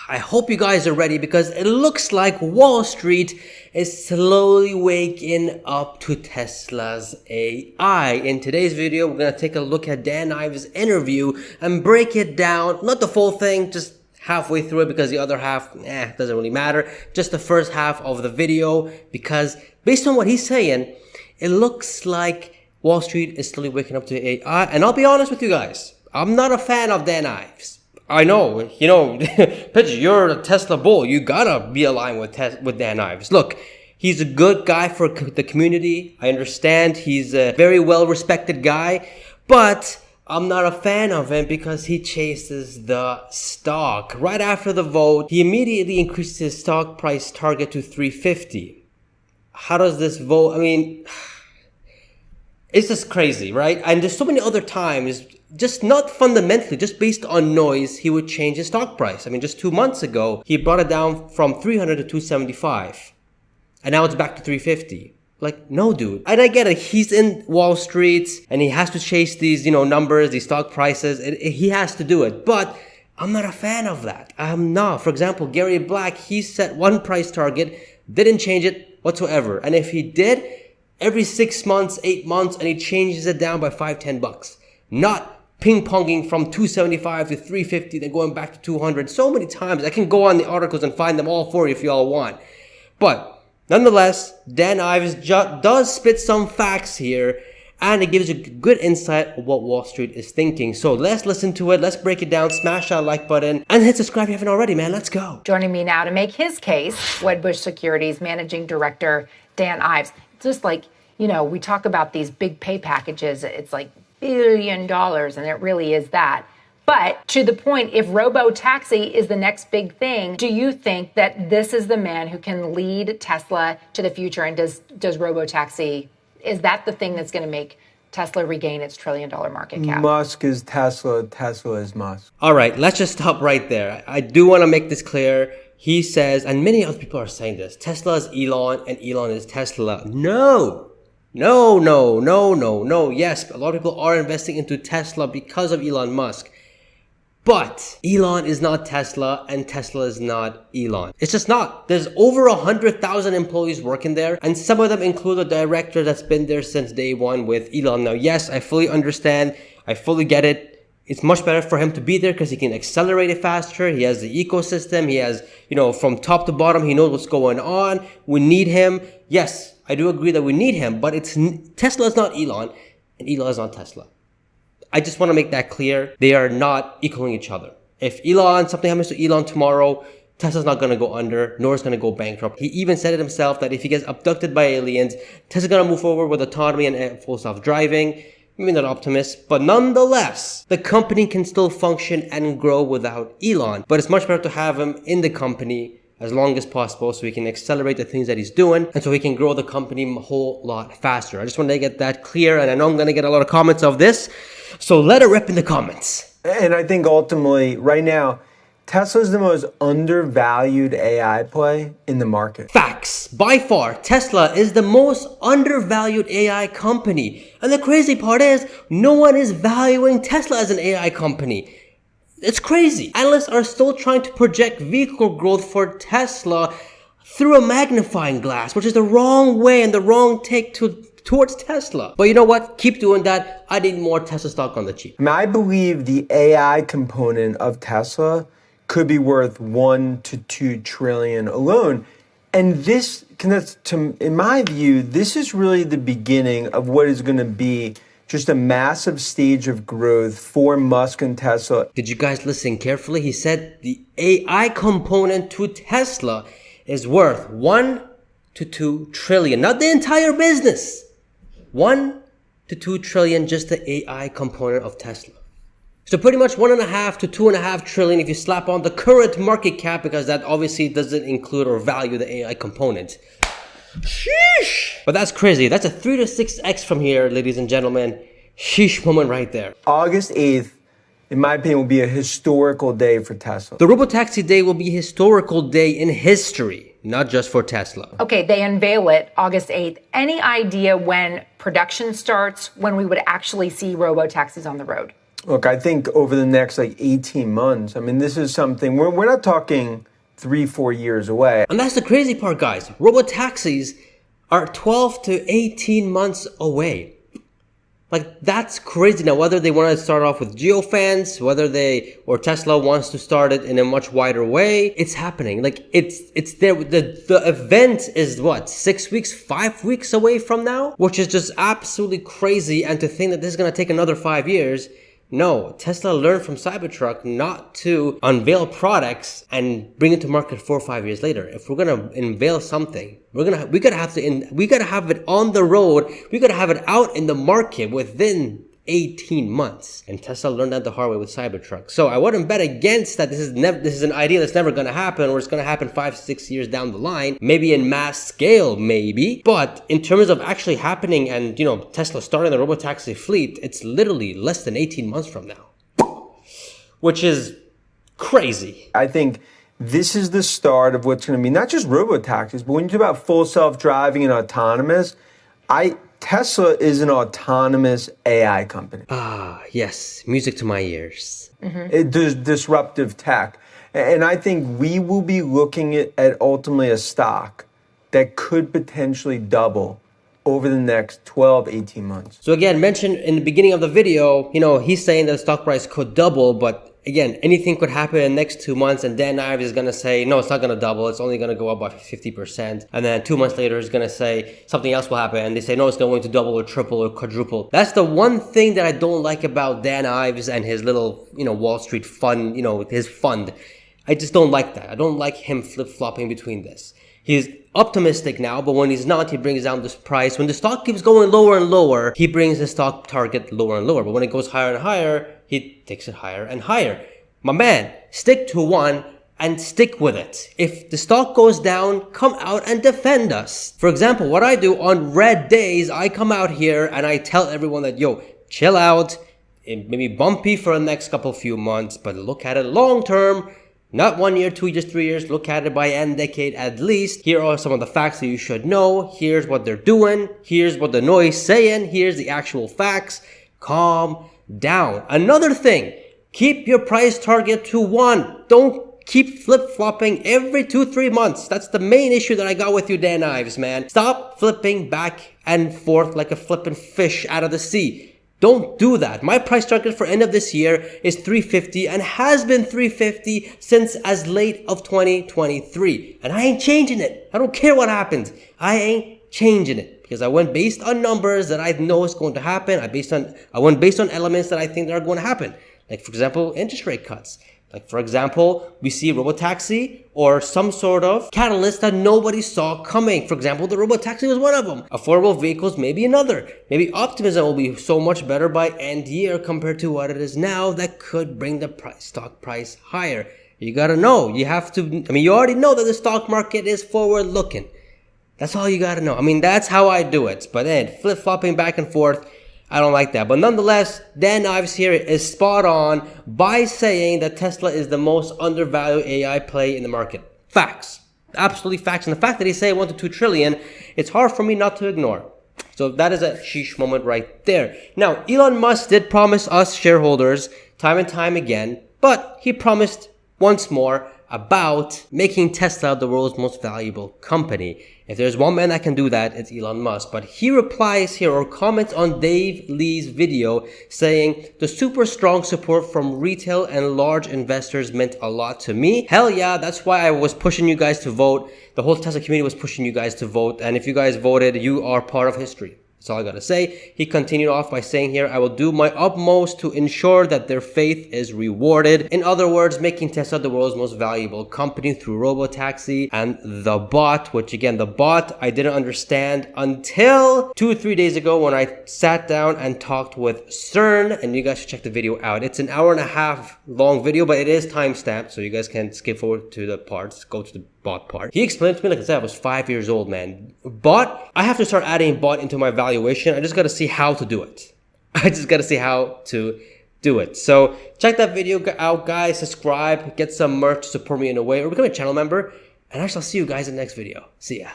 I hope you guys are ready because it looks like Wall Street is slowly waking up to Tesla's AI. In today's video, we're going to take a look at Dan Ives' interview and break it down. Not the full thing, just halfway through it because the other half, doesn't really matter. Just the first half of the video because based on what he's saying, it looks like Wall Street is slowly waking up to AI. And I'll be honest with you guys, I'm not a fan of Dan Ives. I know, Pejjy, you're a Tesla bull. You gotta be aligned with Dan Ives. Look, he's a good guy for the community. I understand he's a very well-respected guy, but I'm not a fan of him because he chases the stock. Right after the vote, he immediately increased his stock price target to 350. How does this vote, it's just crazy, right? And there's so many other times, just not fundamentally, just based on noise, he would change his stock price. Just 2 months ago, he brought it down from 300 to 275. And now it's back to 350. Like, no, dude. And I get it. He's in Wall Street and he has to chase these, numbers, these stock prices. He has to do it. But I'm not a fan of that. I'm not. For example, Gary Black, he set one price target, didn't change it whatsoever. And if he did, every 6 months, 8 months, and he changes it down by $5-10. Not ping-ponging from 275 to 350, then going back to 200 so many times. I can go on the articles and find them all for you if you all want. But nonetheless, Dan Ives does spit some facts here, and it gives a good insight of what Wall Street is thinking. So let's listen to it. Let's break it down. Smash that like button and hit subscribe if you haven't already, man. Let's go. Joining me now to make his case, Wedbush Securities Managing Director Dan Ives. It's just like, we talk about these big pay packages. It's like $1 billion, and it really is that. But to the point, if Robotaxi is the next big thing, do you think that this is the man who can lead Tesla to the future? And does Robotaxi, is that the thing that's going to make Tesla regain its $1 trillion market cap? Musk is Tesla, Tesla is Musk. All right, let's just stop right there. I do want to make this clear. He says, and many other people are saying this, Tesla is Elon and Elon is Tesla. No. Yes, a lot of people are investing into Tesla because of Elon Musk. But Elon is not Tesla and Tesla is not Elon. It's just not. There's over 100,000 employees working there, and some of them include a director that's been there since day one with Elon. Now, yes, I fully understand. I fully get it. It's much better for him to be there because he can accelerate it faster. He has the ecosystem. He has, from top to bottom, he knows what's going on. We need him. Yes, I do agree that we need him, but Tesla is not Elon and Elon is not Tesla. I just want to make that clear. They are not equaling each other. If something happens to Elon tomorrow, Tesla's not going to go under, nor is going to go bankrupt. He even said it himself that if he gets abducted by aliens, Tesla's going to move forward with autonomy and full self-driving. Maybe not optimist, but nonetheless, the company can still function and grow without Elon. But it's much better to have him in the company as long as possible so he can accelerate the things that he's doing and so he can grow the company a whole lot faster. I just want to get that clear, and I know I'm going to get a lot of comments of this, so let it rip in the comments. And I think ultimately, right now, Tesla is the most undervalued AI play in the market. Facts. By far, Tesla is the most undervalued AI company. And the crazy part is, no one is valuing Tesla as an AI company. It's crazy. Analysts are still trying to project vehicle growth for Tesla through a magnifying glass, which is the wrong way and the wrong take towards Tesla. But you know what? Keep doing that. I need more Tesla stock on the cheap. I believe the AI component of Tesla could be worth 1 to 2 trillion alone. And this, in my view, this is really the beginning of what is going to be just a massive stage of growth for Musk and Tesla. Did you guys listen carefully? He said the AI component to Tesla is worth 1 to 2 trillion, not the entire business. 1 to 2 trillion, just the AI component of Tesla. So pretty much 1.5 to 2.5 trillion if you slap on the current market cap, because that obviously doesn't include or value the AI component. Sheesh! But that's crazy. That's a 3 to 6x from here, ladies and gentlemen. Sheesh moment right there. August 8th, in my opinion, will be a historical day for Tesla. The Robotaxi day will be a historical day in history, not just for Tesla. Okay, they unveil it August 8th. Any idea when production starts, when we would actually see Robotaxis on the road? Look, I think over the next like 18 months, I mean, this is something, we're not talking 3-4 years away. And that's the crazy part, guys. Robotaxis are 12 to 18 months away. Like, that's crazy. Now, whether they want to start off with geofence, or Tesla wants to start it in a much wider way, it's happening. Like, it's there. The event is what, 6 weeks, 5 weeks away from now, which is just absolutely crazy. And to think that this is going to take another 5 years. No, Tesla learned from Cybertruck not to unveil products and bring it to market 4 or 5 years later. If we're gonna unveil something, we gotta have it on the road. We gotta have it out in the market within 18 months. And Tesla learned that the hard way with Cybertruck. So I wouldn't bet against that. This is an idea that's never gonna happen, or it's gonna happen 5-6 years down the line, maybe in mass scale, maybe. But in terms of actually happening and, Tesla starting the Robotaxi fleet, it's literally less than 18 months from now, which is crazy. I think this is the start of what's going to be not just robotaxis, but when you talk about full self-driving and autonomous, Tesla is an autonomous AI company. Ah, yes. Music to my ears. It does disruptive tech. And I think we will be looking at ultimately a stock that could potentially double over the next 12, 18 months. So again, mentioned in the beginning of the video, he's saying that the stock price could double, but again, anything could happen in the next 2 months, and Dan Ives is going to say, no, it's not going to double. It's only going to go up by 50%. And then 2 months later, he's going to say something else will happen. And they say, no, it's going to double or triple or quadruple. That's the one thing that I don't like about Dan Ives and his little, Wall Street fund, his fund. I just don't like that. I don't like him flip-flopping between this. He's optimistic now, but when he's not, he brings down this price. When the stock keeps going lower and lower, he brings the stock target lower and lower. But when it goes higher and higher, he takes it higher and higher. My man, stick to one and stick with it. If the stock goes down, come out and defend us. For example, what I do on red days, I come out here and I tell everyone that, yo, chill out. It may be bumpy for the next few months, but look at it long term. Not 1 year, 2 years, 3 years. Look at it by end decade at least. Here are some of the facts that you should know. Here's what they're doing. Here's what the noise saying. Here's the actual facts. Calm down. Another thing, keep your price target to 1. Don't keep flip-flopping every 2-3 months. That's the main issue that I got with you, Dan Ives, man. Stop flipping back and forth like a flipping fish out of the sea. Don't do that. My price target for end of this year is 350 and has been 350 since as late of 2023. And I ain't changing it. I don't care what happens. I ain't changing it because I went based on numbers that I know is going to happen. I went based on elements that I think that are going to happen. Like, for example, interest rate cuts. Like, for example, we see Robotaxi or some sort of catalyst that nobody saw coming. For example, the Robotaxi was one of them. Affordable vehicles, maybe another. Maybe optimism will be so much better by end year compared to what it is now that could bring the stock price higher. You gotta know. You already know that the stock market is forward looking. That's all you gotta know. That's how I do it. But then flip-flopping back and forth, I don't like that. But nonetheless, Dan Ives here is spot on by saying that Tesla is the most undervalued AI play in the market. Facts. Absolutely facts. And the fact that he's saying 1 to 2 trillion, it's hard for me not to ignore. So that is a sheesh moment right there. Now, Elon Musk did promise us shareholders time and time again, but he promised once more about making Tesla the world's most valuable company. If there's one man that can do that, it's Elon Musk. But he replies here or comments on Dave Lee's video saying, the super strong support from retail and large investors meant a lot to me. Hell yeah, that's why I was pushing you guys to vote. The whole Tesla community was pushing you guys to vote. And if you guys voted, you are part of history. That's all I gotta say. He continued off by saying here, I will do my utmost to ensure that their faith is rewarded. In other words, making Tesla the world's most valuable company through Robotaxi and the bot, which again, the bot I didn't understand until 2 or 3 days ago when I sat down and talked with CERN, and you guys should check the video out. It's an 1.5-hour long video, but it is timestamped, so you guys can skip forward to the parts, go to the bot part. He explained to me, like I said, I was 5 years old, man. Bot, I have to start adding bot into my valuation. I just got to see how to do it. I just got to see how to do it. So check that video out, guys. Subscribe, get some merch to support me in a way, or become a channel member. And I shall see you guys in the next video. See ya.